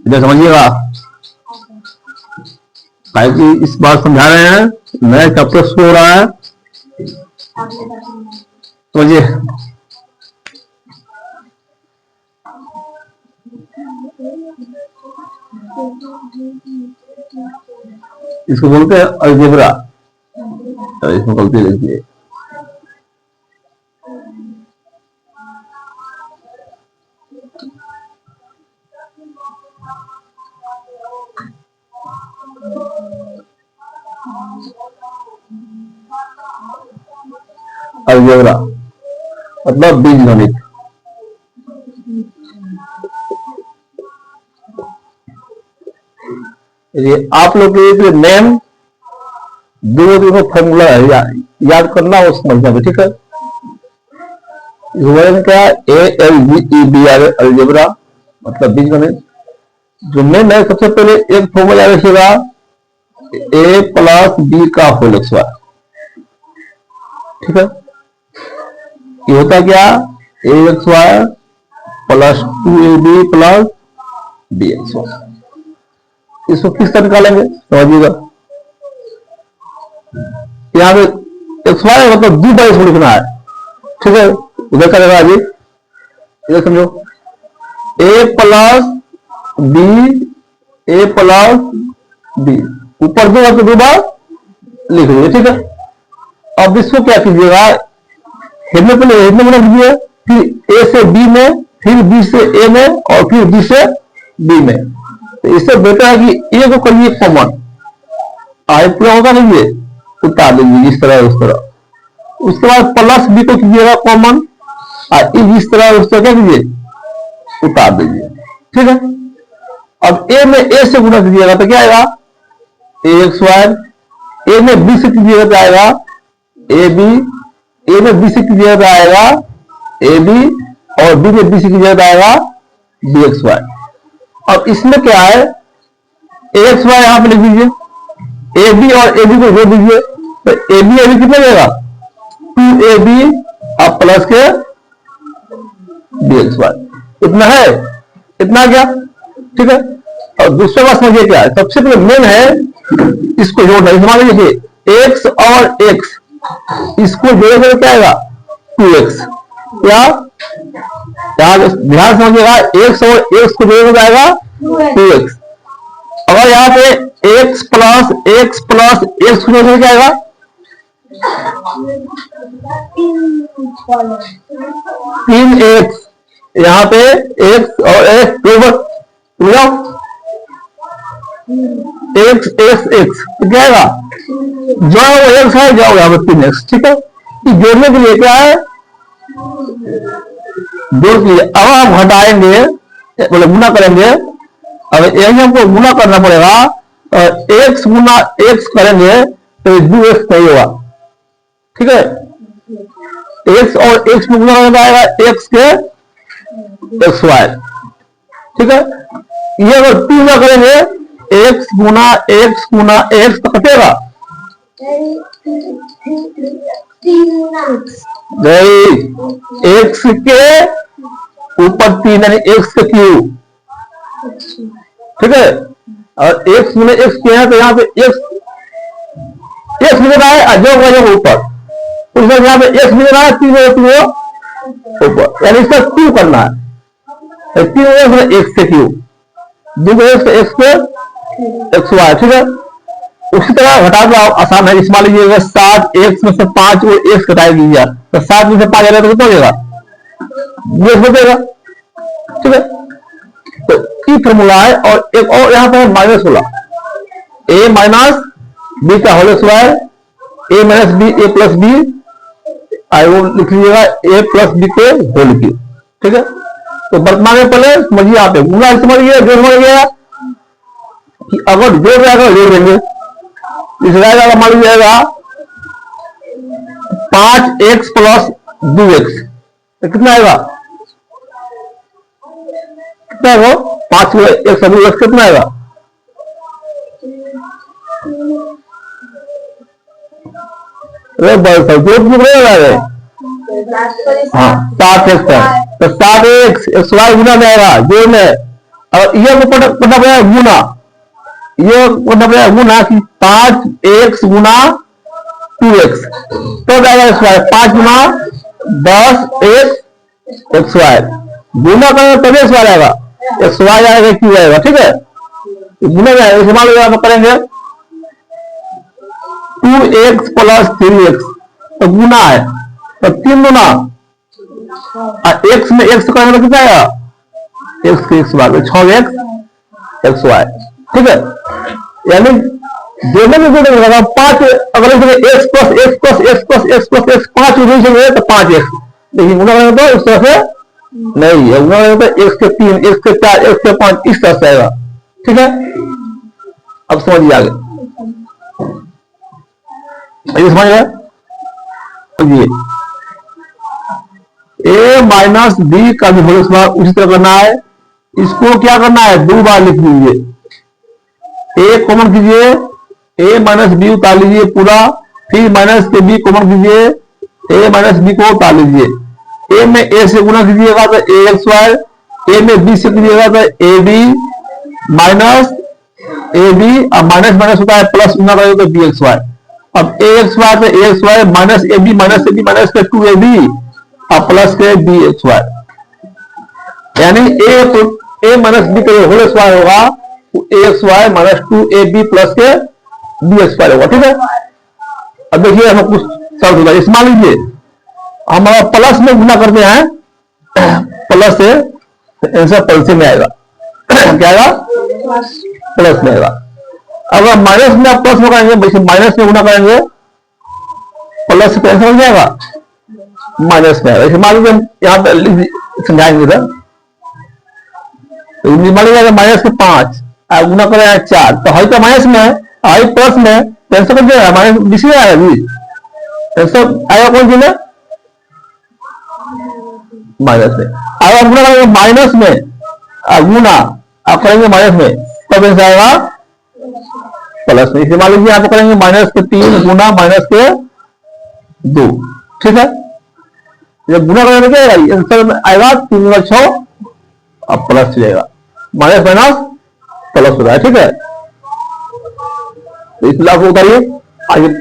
इधर समझिएगा, कि इस बात समझा रहे हैं, नया चैप्टर शुरू हो रहा है, समझिए। इसको बोलते हैं अलजेब्रा। इसमें गलती लिखिए, अलजेब्रा मतलब बीजगणित। ये आप लोग के लिए नेम दो फॉर्मूला है, याद करना और समझना भी, ठीक है। क्या ALGEBRA अलजेब्रा मतलब बीजगणित। जो मेन है, सबसे पहले एक फॉर्मूला रखिएगा A प्लस B का होल स्क्वायर, ठीक है। ये होता क्या, AX² plus 2AB plus BX²। इसको किस तरह निकालेंगे समझिएगा। यहाँ पे XY मतलब 2 बार इसको लिखना है, ठीक है। उधर क्या लगा जी, इधर समझो, A प्लस B ऊपर 2 बार तो 2 बार लिख दीजिए, ठीक है। अब इसको क्या कीजिएगा, हेड में पहले हेड में बना दीजिए, फिर A से B में, फिर B से A में, और फिर B से B में। तो इससे बेटर है कि A को करिए कॉमन, आगे पूरा होगा नहीं, ये उतार दीजिए इस तरह उस तरह। उसके बाद प्लस B को कीजिएगा कॉमन, और इस तरह उस तरह क्या कीजिए, उतार दीजिए, ठीक है। अब A में A से गुणा कीजिएगा तो क्या आएगा, AX²। A में B से कीजिएगा तो आएगा AB, A में B से कीजिएगा तो आएगा AB, और B में B से कीजिएगा तो आएगा BX²। अब इसमें क्या है, AX² यहां पे लिख दीजिए, AB और AB को जोड़ दीजिए, तो AB कितना देगा, 2AB अब प्लस के BX²। इतना है, इतना क्या, ठीक है। और दूसरा बात समझिए क्या है, सबसे पहले मेन है इसको जोड़ना। मान लीजिए X और X, इसको जोड़ेंगे तो क्या आएगा, 2X। क्या ध्यान समझिएगा, X और X को जोड़ेंगे तो आएगा 2X। अगर यहाँ पे X प्लस X को जोड़ेंगे क्या आएगा, 3X। यहाँ पे X और X X तो क्या आएगा, जो X है जाओ यहाँ पे 3X, ठीक है। जोड़ने के लिए क्या है, जोड़ के लिए अब हम हटाएंगे, बोले गुना करेंगे। अब यही हमको गुना करना पड़ेगा, तो X गुना X करेंगे तो 2X नहीं होगा, ठीक है। X और X में गुना करना आएगा X के XY, ठीक है। ये अगर 2 गुना करेंगे, X गुना X तो कटेगा, X के ऊपर 3 यानी X के क्यूब, ठीक है। और X गुना X क्या है, तो यहाँ पे X मिल रहा है, जो ऊपर, उसमें यहाँ पे X मिल रहा है 3 ऊपर, यानी इसका 2 करना है, 3 X के क्यूब, 2 X पे XY, ठीक है। उसी तरह घटा दो, आसान है। मान लीजिएगा 7X में से 5 को X घटा दीजिए, तो 7 में से 5 आएगा तो कितना हो जाएगा, 2X बचेगा, ठीक है। तो ये फॉर्मूला है। और एक और यहाँ पर माइनस वाला, A माइनस B का whole square, A minus B A plus B, आई वो लिख लीजिएगा A प्लस B के होल क्यूब, ठीक है। तो वर्तमान में पहले समझिए, आप गुना समझिए, जो समझ गया कि अगर जोड़ जाएगा जोड़ देंगे, इस जाएगा मान लीजिएगा 5X प्लस 2X, तो कितना आएगा, कितना है वो 5X 2X कितना आएगा, हाँ 7X है, तो 7X XY गुना में आएगा जोड़ में, और ये करना पड़ेगा गुना, ये करना पड़ेगा गुना कि 5x गुना 2x तो जाएगा स्क्वायर, 5 गुना 10x एक्स वाई, गुना करेंगे तभी स्क्वायर आएगा, एक्स वाई आएगा क्यू आएगा, ठीक है। गुना जाएगा, इस्तेमाल आप करेंगे 2x प्लस 3x तो गुना है तो 3 गुना x में x करेंगे तो कितना आएगा, x के x बार 6x एक्स वाई, ठीक है। यानी दोनों में गुना लगा 5, अगर x plus x plus x plus x plus x 5 उठे तो 5x, लेकिन गुना करेंगे तो इस तरह से नहीं है, गुना करेंगे तो x के 3 x के 4 x के 5 इस तरह से आएगा, ठीक है। अब समझिए आगे, ये समझ रहे हैं, a माइनस बी का भी होल स्क्वायर उसी तरह करना है। इसको क्या करना है, 2 बार लिख लीजिए, a कॉमन कीजिए, a माइनस बी उतार लीजिए पूरा, फिर माइनस के b कॉमन कीजिए, a माइनस बी को उतार लीजिए, a में a से गुना कीजिएगा तो a एक्स वाई, a में b से कीजिएगा तो a b minus a b, अब माइनस माइनस होता है प्लस गुना करेगा तो b एक्स वाई, अब a एक्स वाई तो a x y minus a b minus के 2ab अब प्लस के b एक्स वाई, यानी a माइनस b का होल स्क्वायर होगा a x y minus 2ab plus के b एक्स वाई होगा, ठीक है। अब देखिए हम कुछ सॉल्व होगा, इस मान लीजिए हम प्लस में गुना करते हैं, प्लस से आंसर प्लस में आएगा, क्या आएगा, प्लस में आएगा। अगर माइनस में प्लस में करेंगे, माइनस में गुना करेंगे प्लस से कैंसिल हो जाएगा, माइनस में आएगा। मान लीजिए यहाँ पे समझाएंगे सर, मान लीजिए माइनस के 5 गुना करें 4 तो हाई तो माइनस में है, हाई प्लस में कैंसिल कर जाएगा, माइनस बीच में आएगा जी, कैंसिल आएगा कौन सी में, माइनस में। अगर गुना करेंगे माइनस में गुना आप करेंगे माइनस में तब कैसे आएगा, प्लस में। इसे मान लीजिए आप करेंगे माइनस के 3 गुना माइनस के 2, ठीक है। जब गुना करेंगे क्या आएगा, आंसर आएगा 3 गुना 6 अब प्लस जाएगा, माइनस माइनस प्लस हो रहा है, ठीक है। तो इस लाभ को उतारिए आगे।